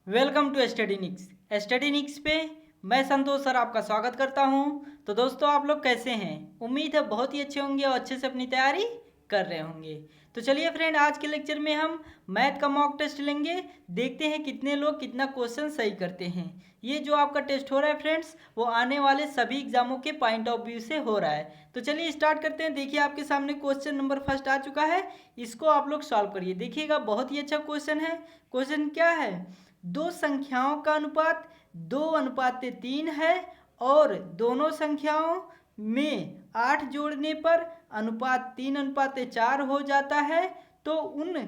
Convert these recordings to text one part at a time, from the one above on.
Welcome to study निक्स पे मैं संतोष sir आपका स्वागत करता हूं। तो दोस्तों आप लोग कैसे हैं? उम्मीद है बहुत ही अच्छे होंगे और अच्छे से अपनी तैयारी कर रहे होंगे। तो चलिए फ्रेंड, आज के लेक्चर में हम मैथ का मॉक टेस्ट लेंगे। देखते हैं कितने लोग कितना क्वेश्चन सही करते हैं। ये जो आपका टेस्ट हो रहा है फ्रेंड्स, वो आने वाले सभी एग्जामों के पॉइंट ऑफ व्यू से हो रहा है। तो चलिए स्टार्ट करते हैं। देखिए आपके सामने क्वेश्चन नंबर फर्स्ट आ चुका है। इसको आप लोग सॉल्व करिए। देखिएगा बहुत ही अच्छा क्वेश्चन है। क्वेश्चन क्या है? दो संख्याओं का अनुपात 2:3 है और दोनों संख्याओं में 8 जोड़ने पर अनुपात 3:4 हो जाता है। तो उन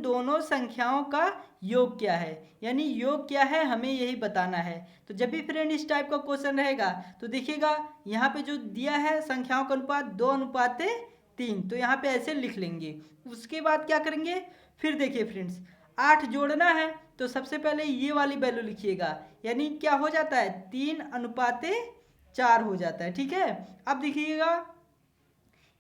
दोनों संख्याओं का योग क्या है? यानी योग क्या है हमें यही बताना है। तो जब भी फ्रेंड इस टाइप का क्वेश्चन रहेगा तो देखिएगा यहाँ पे जो दिया है संख्याओं का अनुपात 2:3, तो यहाँ पे ऐसे लिख लेंगे। उसके बाद क्या करेंगे? फिर देखिए फ्रेंड्स, 8 जोड़ना है तो सबसे पहले ये वाली वैल्यू लिखिएगा। यानी क्या हो जाता है? 3:4 हो जाता है। ठीक है, अब देखिएगा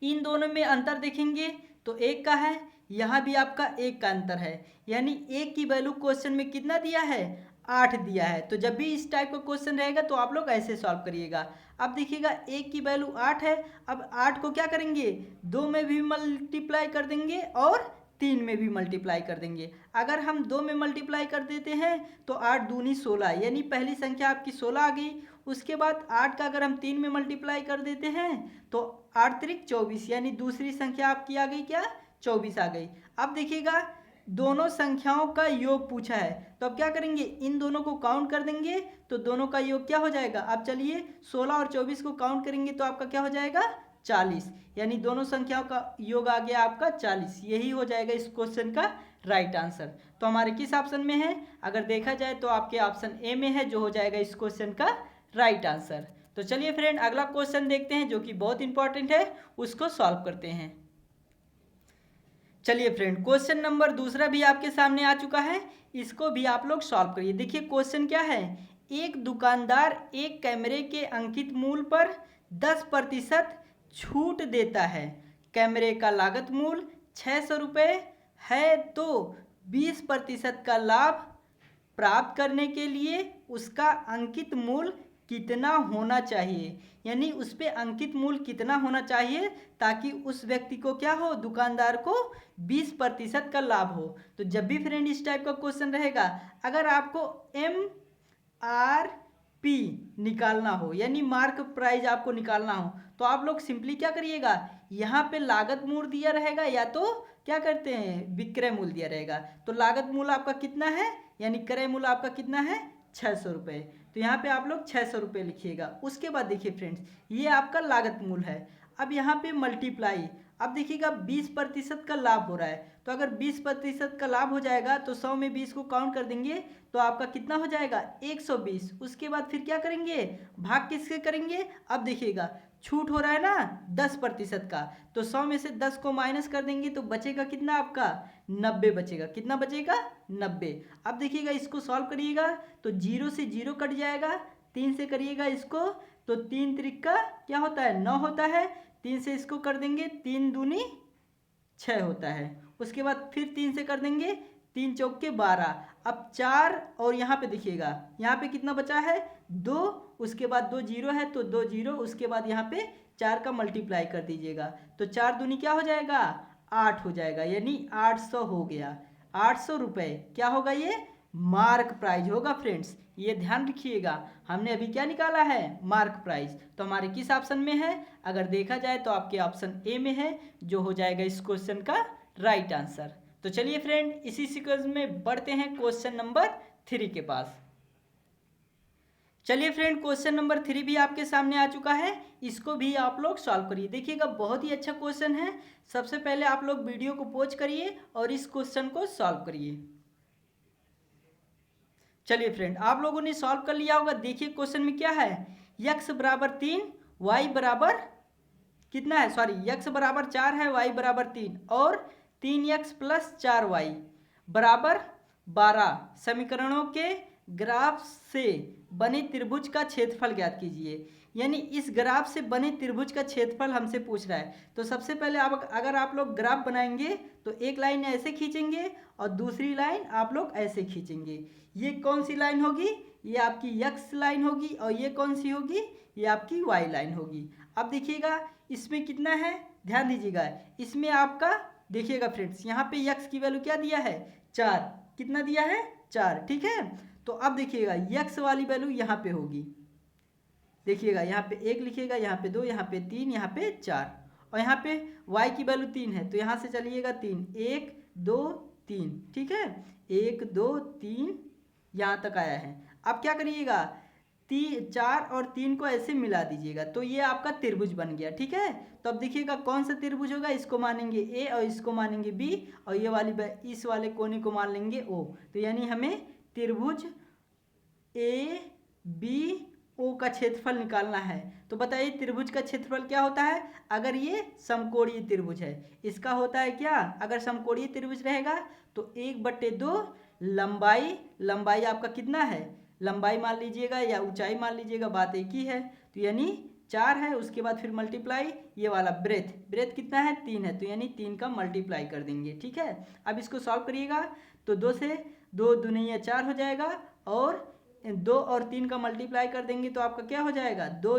इन दोनों में अंतर देखेंगे तो एक का है, यहाँ भी आपका एक का अंतर है। यानी एक की वैल्यू क्वेश्चन में कितना दिया है? 8 दिया है। तो जब भी इस टाइप का क्वेश्चन रहेगा तो आप लोग ऐसे सॉल्व करिएगा। अब देखिएगा एक की वैल्यू 8 है। अब 8 को क्या करेंगे? 2 में भी मल्टीप्लाई कर देंगे और 3 में भी मल्टीप्लाई कर देंगे। अगर हम 2 में मल्टीप्लाई कर देते हैं तो 8 दूनी 16, यानी पहली संख्या आपकी 16 आ गई। उसके बाद 8 का अगर हम 3 में मल्टीप्लाई कर देते हैं तो 8 त्रिक 24, यानी दूसरी संख्या आपकी आ गई क्या? 24 आ गई। अब देखिएगा दोनों संख्याओं का योग पूछा है, तो अब क्या करेंगे? इन दोनों को काउंट कर देंगे तो दोनों का योग क्या हो जाएगा? अब चलिए 16 और 24 को काउंट करेंगे तो आपका क्या हो जाएगा? 40। यानी दोनों संख्याओं का योग आ गया आपका 40। यही हो जाएगा इस क्वेश्चन का राइट आंसर। तो हमारे किस ऑप्शन में है? अगर देखा जाए तो आपके ऑप्शन ए में है, जो हो जाएगा इस क्वेश्चन का राइट आंसर। तो चलिए फ्रेंड अगला क्वेश्चन देखते हैं जो कि बहुत इंपॉर्टेंट है, उसको सॉल्व करते हैं। चलिए फ्रेंड, क्वेश्चन नंबर दूसरा भी आपके सामने आ चुका है। इसको भी आप लोग सॉल्व करिए। देखिए क्वेश्चन क्या है? एक दुकानदार एक कैमरे के अंकित मूल्य पर 10% छूट देता है। कैमरे का लागत मूल्य 600 रुपये है, तो 20% का लाभ प्राप्त करने के लिए उसका अंकित मूल्य कितना होना चाहिए? यानी उस पे अंकित मूल्य कितना होना चाहिए ताकि उस व्यक्ति को क्या हो? दुकानदार को 20% का लाभ हो। तो जब भी फ्रेंड इस टाइप का क्वेश्चन रहेगा, अगर आपको MRP निकालना हो, यानी मार्क प्राइस आपको निकालना हो, तो आप लोग सिंपली क्या करिएगा? यहाँ पे लागत मूल्य दिया रहेगा या तो क्या करते हैं? विक्रय मूल्य दिया रहेगा। तो लागत मूल्य आपका कितना है? यानी क्रय मूल्य आपका कितना है? 600 रुपये। तो यहाँ पे आप लोग 600 रुपये लिखिएगा। उसके बाद देखिए फ्रेंड्स, ये आपका लागत मूल्य है। अब यहाँ पे मल्टीप्लाई, अब देखिएगा 20% का लाभ हो रहा है, तो अगर 20% का लाभ हो जाएगा तो 100 में 20 को काउंट कर देंगे तो आपका कितना हो जाएगा? 120। उसके बाद फिर क्या करेंगे? भाग किसके करेंगे? अब देखिएगा छूट हो रहा है ना 10% का, तो 100 में से 10 को माइनस कर देंगे तो बचेगा कितना आपका? 90 बचेगा। कितना बचेगा? 90। अब देखिएगा इसको सॉल्व करिएगा तो 0 से 0 कट जाएगा, 3 से करिएगा इसको तो 3 त्रिक का क्या होता है? 9 होता है। 3 से इसको कर देंगे, 3 दूनी 6 होता है। उसके बाद फिर 3 से कर देंगे, 3 चौके 12। अब 4 और यहाँ पे देखिएगा यहाँ पे कितना बचा है? 2। उसके बाद 2 जीरो है तो 2 जीरो, उसके बाद यहाँ पे 4 का मल्टीप्लाई कर दीजिएगा तो 4 दूनी क्या हो जाएगा? 8 हो जाएगा। यानी 800 हो गया। 800 रुपये क्या होगा? ये मार्क प्राइज होगा फ्रेंड्स। ये ध्यान रखिएगा, हमने अभी क्या निकाला है? Mark price. तो हमारे किस ऑप्शन में है? अगर देखा जाए तो आपके ऑप्शन ए में है, जो हो जाएगा इस क्वेश्चन का राइट आंसर। तो चलिए फ्रेंड इसी सीक्वेंस में बढ़ते हैं क्वेश्चन नंबर 3 के पास। चलिए फ्रेंड क्वेश्चन नंबर 3 भी आपके सामने आ चुका है। इसको भी आप लोग सॉल्व करिए। देखिएगा बहुत ही अच्छा क्वेश्चन है। सबसे पहले आप लोग वीडियो को पॉज करिए और इस क्वेश्चन को सॉल्व करिए। चलिए फ्रेंड आप लोगों ने सॉल्व कर लिया होगा। देखिए क्वेश्चन में क्या है? x बराबर 3, y बराबर कितना है? सॉरी, x बराबर 4 है, y बराबर 3 और 3x प्लस 4y बराबर 12 समीकरणों के ग्राफ से बने त्रिभुज का क्षेत्रफल ज्ञात कीजिए। यानी इस ग्राफ से बने त्रिभुज का क्षेत्रफल हमसे पूछ रहा है। तो सबसे पहले आप अगर आप लोग ग्राफ बनाएंगे तो एक लाइन ऐसे खींचेंगे और दूसरी लाइन आप लोग ऐसे खींचेंगे। ये कौन सी लाइन होगी? ये आपकी x लाइन होगी। और ये कौन सी होगी? ये आपकी y लाइन होगी। अब देखिएगा इसमें कितना है, ध्यान दीजिएगा। इसमें आपका देखिएगा फ्रेंड्स, यहाँ पे x की वैल्यू क्या दिया है? 4। कितना दिया है? 4। ठीक है। तो अब देखिएगा x वाली वैल्यू यहाँ पे होगी। देखिएगा यहाँ पे 1 लिखिएगा, यहाँ पे 2, यहाँ पे 3, यहाँ पे 4। और यहाँ पे y की वैल्यू 3 है, तो यहाँ से चलिएगा 3, 1 2 3। ठीक है, 1 2 3 यहाँ तक आया है। अब क्या करिएगा, 4 और 3 को ऐसे मिला दीजिएगा, तो ये आपका त्रिभुज बन गया। ठीक है। तो अब देखिएगा कौन सा त्रिभुज होगा, इसको मानेंगे a और इसको मानेंगे b, और ये वाली इस वाले कोने को मान लेंगे o। तो यानी हमें त्रिभुज a b o का क्षेत्रफल निकालना है। तो बताइए त्रिभुज का क्षेत्रफल क्या होता है? अगर ये समकोणीय त्रिभुज है, इसका होता है क्या? अगर समकोणीय त्रिभुज रहेगा तो 1/2 लंबाई आपका कितना है? लंबाई मान लीजिएगा या ऊंचाई मान लीजिएगा, बात एक ही है। तो यानी 4 है, उसके बाद फिर मल्टीप्लाई ये वाला ब्रेथ कितना है? 3 है, तो यानी 3 का मल्टीप्लाई कर देंगे। ठीक है। अब इसको सॉल्व करिएगा तो 2 से 2 दूनी 4 हो जाएगा, और 2 और 3 का मल्टीप्लाई कर देंगे तो आपका क्या हो जाएगा? 2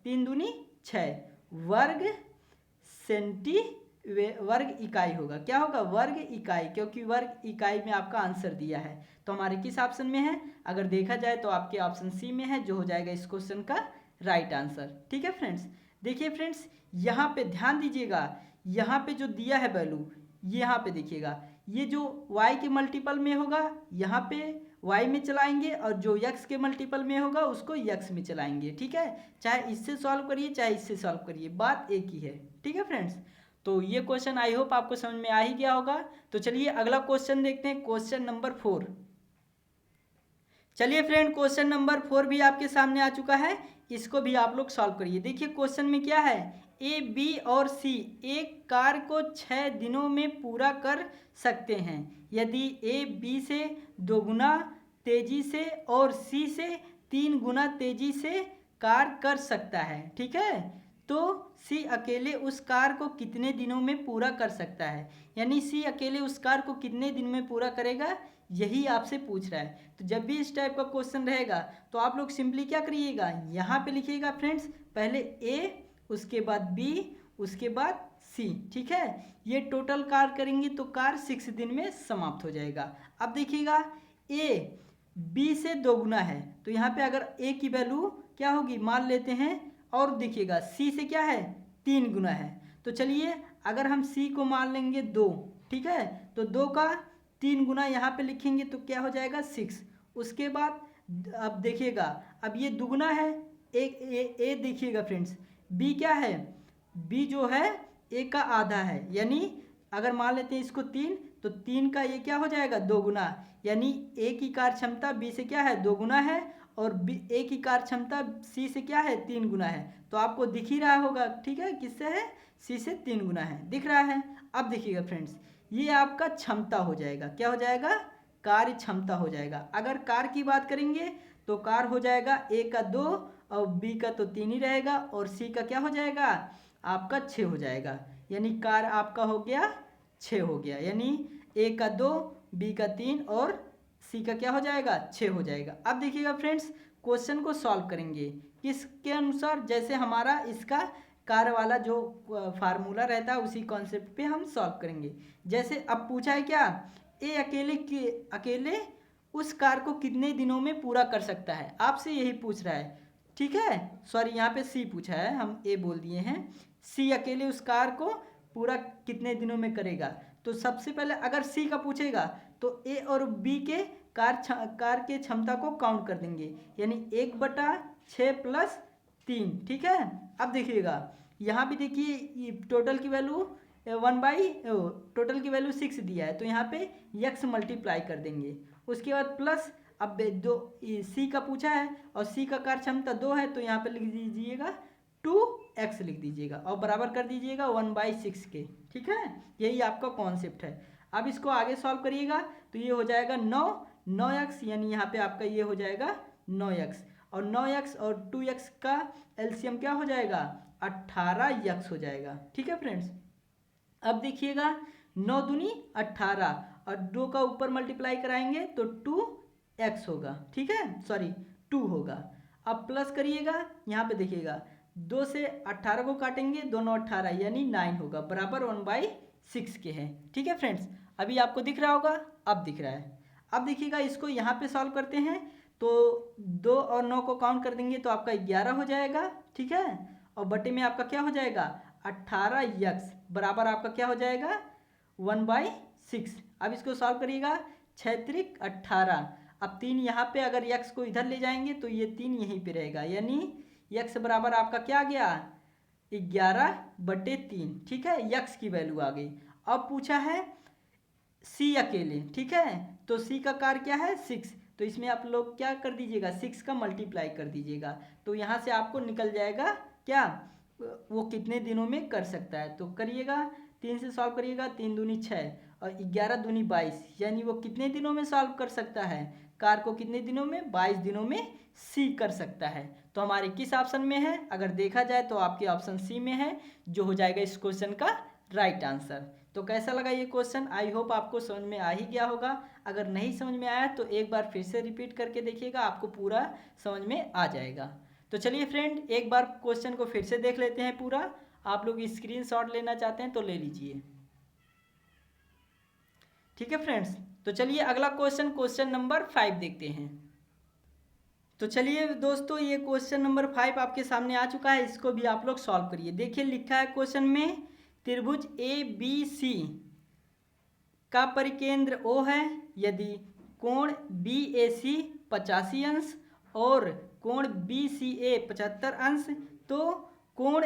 3 दूनी 6 वर्ग वर्ग इकाई होगा। क्या होगा? वर्ग इकाई, क्योंकि वर्ग इकाई में आपका आंसर दिया है। तो हमारे किस ऑप्शन में है? अगर देखा जाए तो आपके ऑप्शन सी में है, जो हो जाएगा इस क्वेश्चन का राइट आंसर। ठीक है फ्रेंड्स। देखिए फ्रेंड्स, यहाँ पे ध्यान दीजिएगा, यहाँ पे जो दिया है वैल्यू, यहाँ पे देखिएगा, ये जो y के मल्टीपल में होगा यहाँ पे y में चलाएंगे, और जो x के मल्टीपल में होगा उसको x में चलाएंगे। ठीक है। चाहे इससे सॉल्व करिए चाहे इससे सॉल्व करिए, बात एक ही है। ठीक है फ्रेंड्स। तो ये क्वेश्चन आई होप आपको समझ में आ ही गया होगा। तो चलिए अगला क्वेश्चन देखते हैं, क्वेश्चन नंबर 4। चलिए फ्रेंड, क्वेश्चन नंबर 4 भी आपके सामने आ चुका है, इसको भी आप लोग सॉल्व करिए। देखिए क्वेश्चन में क्या है, ए बी और सी एक कार्य को 6 दिनों में पूरा कर सकते हैं यदि ए बी से 2 गुना तेजी से और सी से 3 गुना तेजी से कार्य कर सकता है। ठीक है। तो सी अकेले उस कार्य को कितने दिनों में पूरा कर सकता है? यानी सी अकेले उस कार्य को कितने दिन में पूरा करेगा, यही आपसे पूछ रहा है। तो जब भी इस टाइप का क्वेश्चन रहेगा तो आप लोग सिंपली क्या करिएगा, यहाँ पे लिखिएगा फ्रेंड्स, पहले ए, उसके बाद बी, उसके बाद सी। ठीक है। ये टोटल कार्य करेंगे तो कार्य 6 दिन में समाप्त हो जाएगा। अब देखिएगा ए बी से 2 गुना है, तो यहाँ पे अगर ए की वैल्यू क्या होगी मान लेते हैं, और देखिएगा सी से क्या है 3 गुना है। तो चलिए अगर हम सी को मान लेंगे 2, ठीक है, तो 2 का 3 गुना यहाँ पे लिखेंगे तो क्या हो जाएगा 6। उसके बाद अब देखिएगा, अब ये दुगुना है, ए देखिएगा फ्रेंड्स, बी क्या है, बी जो है ए का आधा है, यानी अगर मान लेते हैं इसको 3, तो 3 का ये क्या हो जाएगा 2 गुना, यानी ए की कार्य क्षमता बी से क्या है 2 गुना है, और ए की कार्य क्षमता सी से क्या है 3 गुना है। तो आपको दिख ही रहा होगा, ठीक है, किससे है, सी से 3 गुना है, दिख रहा है। अब देखिएगा फ्रेंड्स, ये आपका क्षमता हो जाएगा, क्या हो जाएगा, कार्य क्षमता हो जाएगा। अगर कार्य की बात करेंगे तो कार्य हो जाएगा ए का 2 और बी का तो 3 ही रहेगा, और सी का क्या हो जाएगा आपका 6 हो जाएगा, यानी कार्य आपका हो गया 6 हो गया, यानी ए का 2, बी का 3 और सी का क्या हो जाएगा 6 हो जाएगा। अब देखिएगा फ्रेंड्स, क्वेश्चन को सॉल्व करेंगे किसके अनुसार, जैसे हमारा इसका कार्य वाला जो फार्मूला रहता है उसी कॉन्सेप्ट पे हम सॉल्व करेंगे। जैसे अब पूछा है क्या, ए अकेले उस कार्य को कितने दिनों में पूरा कर सकता है, आपसे यही पूछ रहा है। ठीक है, सॉरी यहाँ पे सी पूछा है, हम ए बोल दिए हैं। सी अकेले उस कार्य को पूरा कितने दिनों में करेगा। तो सबसे पहले अगर सी का पूछेगा तो ए और बी के कार्य के क्षमता को काउंट कर देंगे, यानी 1/6 + 3। ठीक है। अब देखिएगा यहाँ भी देखिए टोटल की वैल्यू टोटल की वैल्यू 6 दिया है, तो यहाँ पे x मल्टीप्लाई कर देंगे। उसके बाद प्लस, अब दो सी का पूछा है और सी का कार्य क्षमता 2 है, तो यहाँ पे लिख दीजिएगा 2x लिख दीजिएगा और बराबर कर दीजिएगा 1/6 के। ठीक है, यही आपका कॉन्सेप्ट है। अब इसको आगे सॉल्व करिएगा तो ये हो जाएगा 9x, यानी यहाँ पे आपका ये हो जाएगा 9x, और 9x और 2x का एलसीएम क्या हो जाएगा 18x हो जाएगा। ठीक है फ्रेंड्स, अब देखिएगा 9 दूनी 18 और 2 का ऊपर मल्टीप्लाई कराएंगे तो 2x होगा। ठीक है, सॉरी 2 होगा। अब प्लस करिएगा, यहाँ पे देखिएगा 2 से 18 को काटेंगे, दोनों 18 यानी 9 होगा, बराबर 1/6 के हैं। ठीक है फ्रेंड्स, अभी आपको दिख रहा होगा, अब दिख रहा है। अब देखिएगा इसको यहाँ पे सॉल्व करते हैं तो 2 और 9 को काउंट कर देंगे तो आपका 11 हो जाएगा। ठीक है, और बटे में आपका क्या हो जाएगा 18x, बराबर आपका क्या हो जाएगा 1/6। अब इसको सॉल्व करिएगा, 6 त्रिक 18, अब 3 यहाँ पे, अगर x को इधर ले जाएंगे तो ये 3 यहीं पे रहेगा, यानी x बराबर आपका क्या आ गया 11/3। ठीक है, x की वैल्यू आ गई। अब पूछा है c अकेले। ठीक है, तो c का कार क्या है 6, तो इसमें आप लोग क्या कर दीजिएगा 6 का मल्टीप्लाई कर दीजिएगा, तो यहाँ से आपको निकल जाएगा क्या वो कितने दिनों में कर सकता है। तो करिएगा, 3 से सॉल्व करिएगा, 3 दूनी 6 और 11 दूनी 22, यानी वो कितने दिनों में सॉल्व कर सकता है कार को, कितने दिनों में 22 दिनों में सी कर सकता है। तो हमारे किस ऑप्शन में है, अगर देखा जाए तो आपके ऑप्शन सी में है, जो हो जाएगा इस क्वेश्चन का राइट आंसर। तो कैसा लगा ये क्वेश्चन, आई होप आपको समझ में आ ही गया होगा। अगर नहीं समझ में आया तो एक बार फिर से रिपीट करके देखिएगा, आपको पूरा समझ में आ जाएगा। तो चलिए फ्रेंड, एक बार क्वेश्चन को फिर से देख लेते हैं पूरा। आप लोग स्क्रीनशॉट लेना चाहते हैं तो ले लीजिए। ठीक है फ्रेंड्स, तो चलिए अगला क्वेश्चन नंबर 5 देखते हैं। तो चलिए दोस्तों, ये क्वेश्चन नंबर 5 आपके सामने आ चुका है, इसको भी आप लोग सॉल्व करिए। देखिए लिखा है क्वेश्चन में, त्रिभुज ABC का परिकेंद्र O है, यदि कोण BAC 85 अंश और कोण BCA 75 अंश, तो कोण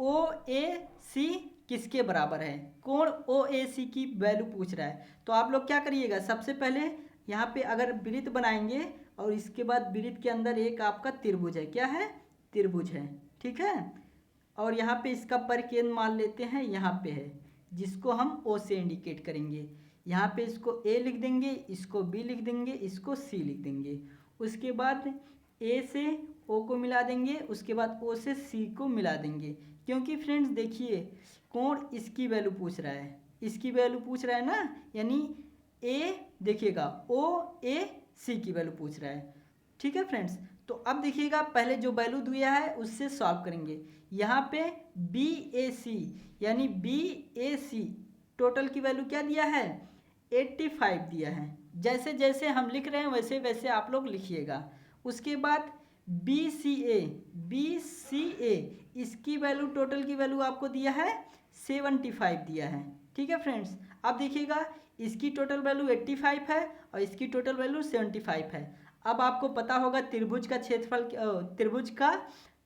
OAC किसके बराबर है। कोण OAC की वैल्यू पूछ रहा है। तो आप लोग क्या करिएगा, सबसे पहले यहाँ पे अगर वृत्त बनाएंगे और इसके बाद वृत्त के अंदर एक आपका त्रिभुज है, क्या है त्रिभुज है। ठीक है, और यहाँ पे इसका परिकेंद्र मान लेते हैं यहाँ पे है, जिसको हम O से इंडिकेट करेंगे। यहाँ पे इसको A लिख देंगे, इसको B लिख देंगे, इसको C लिख देंगे। उसके बाद A से O को मिला देंगे, उसके बाद O से C को मिला देंगे। क्योंकि फ्रेंड्स देखिए, कोण इसकी वैल्यू पूछ रहा है, इसकी वैल्यू पूछ रहा है ना, यानी A देखिएगा OAC की वैल्यू पूछ रहा है। ठीक है फ्रेंड्स, तो अब देखिएगा पहले जो वैल्यू दिया है उससे सॉल्व करेंगे। यहाँ पे BAC यानी BAC टोटल की वैल्यू क्या दिया है 85 दिया है। जैसे जैसे हम लिख रहे हैं वैसे वैसे आप लोग लिखिएगा। उसके बाद BCA इसकी वैल्यू टोटल की वैल्यू आपको दिया है 75 दिया है। ठीक है फ्रेंड्स, अब देखिएगा इसकी टोटल वैल्यू 85 है और इसकी टोटल वैल्यू 75 है। अब आपको पता होगा त्रिभुज का क्षेत्रफल, त्रिभुज का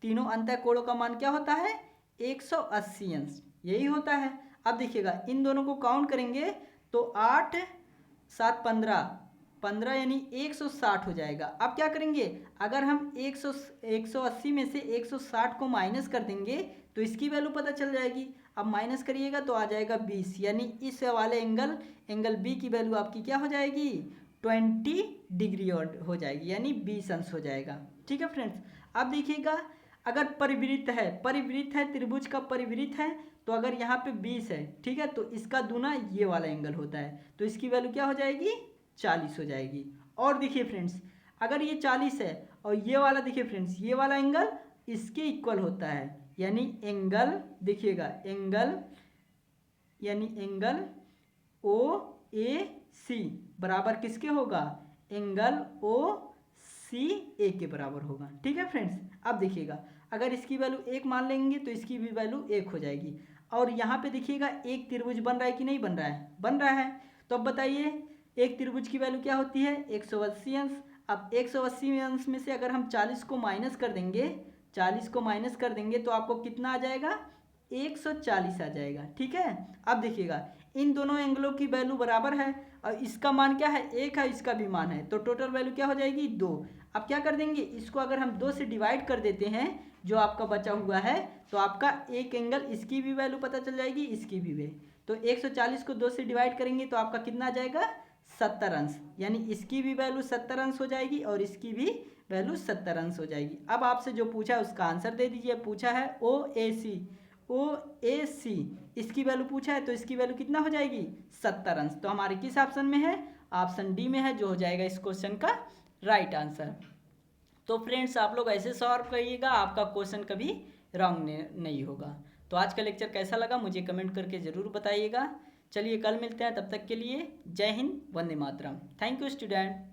तीनों अंतःकोणों का मान क्या होता है 180 अंश, यही होता है। अब देखिएगा इन दोनों को काउंट करेंगे तो 8 7 15 यानी 160 हो जाएगा। अब क्या करेंगे, अगर हम 180 में से 160 को माइनस कर देंगे तो इसकी वैल्यू पता चल जाएगी। अब माइनस करिएगा तो आ जाएगा 20, यानी इस वाले एंगल बी की वैल्यू आपकी क्या हो जाएगी 20 डिग्री हो जाएगी, यानी 20 अंश हो जाएगा। ठीक है फ्रेंड्स, अब देखिएगा अगर परिवृत्त है त्रिभुज का परिवृत्त है, तो अगर यहाँ पे 20 है, ठीक है, तो इसका दूना ये वाला एंगल होता है, तो इसकी वैल्यू क्या हो जाएगी 40 हो जाएगी। और देखिए फ्रेंड्स, अगर ये 40 है और ये वाला देखिए फ्रेंड्स, ये वाला एंगल इसके इक्वल होता है, यानी एंगल देखिएगा एंगल OAC बराबर किसके होगा एंगल OCA के बराबर होगा। ठीक है फ्रेंड्स, अब देखिएगा अगर इसकी वैल्यू 1 मान लेंगे तो इसकी भी वैल्यू 1 हो जाएगी। और यहाँ पे देखिएगा एक त्रिभुज बन रहा है कि नहीं बन रहा है, बन रहा है। तो अब बताइए एक त्रिभुज की वैल्यू क्या होती है 180 अंश। अब 180 अंश में से अगर हम 40 को माइनस कर देंगे तो आपको कितना आ जाएगा 140 आ जाएगा। ठीक है, अब देखिएगा इन दोनों एंगलों की वैल्यू बराबर है और इसका मान क्या है 1 है, इसका भी मान है, तो टोटल वैल्यू क्या हो जाएगी 2। अब क्या कर देंगे, इसको अगर हम 2 से डिवाइड कर देते हैं जो आपका बचा हुआ है, तो आपका एक एंगल इसकी भी वैल्यू पता चल जाएगी, इसकी भी तो 140 को 2 से डिवाइड करेंगे तो आपका कितना आ जाएगा 70 अंश, यानी इसकी भी वैल्यू 70 अंश हो जाएगी और इसकी भी वैल्यू 70 अंश हो जाएगी। अब आपसे जो पूछा है उसका आंसर दे दीजिए। पूछा है ओ ए सी, इसकी वैल्यू पूछा है तो इसकी वैल्यू कितना हो जाएगी 70 अंश। तो हमारे किस ऑप्शन में है, ऑप्शन डी में है, जो हो जाएगा इस क्वेश्चन का राइट आंसर। तो फ्रेंड्स आप लोग ऐसे सॉल्व करिएगा, आपका क्वेश्चन कभी रॉन्ग नहीं होगा। तो आज का लेक्चर कैसा लगा मुझे कमेंट करके ज़रूर बताइएगा। चलिए कल मिलते हैं, तब तक के लिए जय हिंद, वंदे मातरम। Thank you student.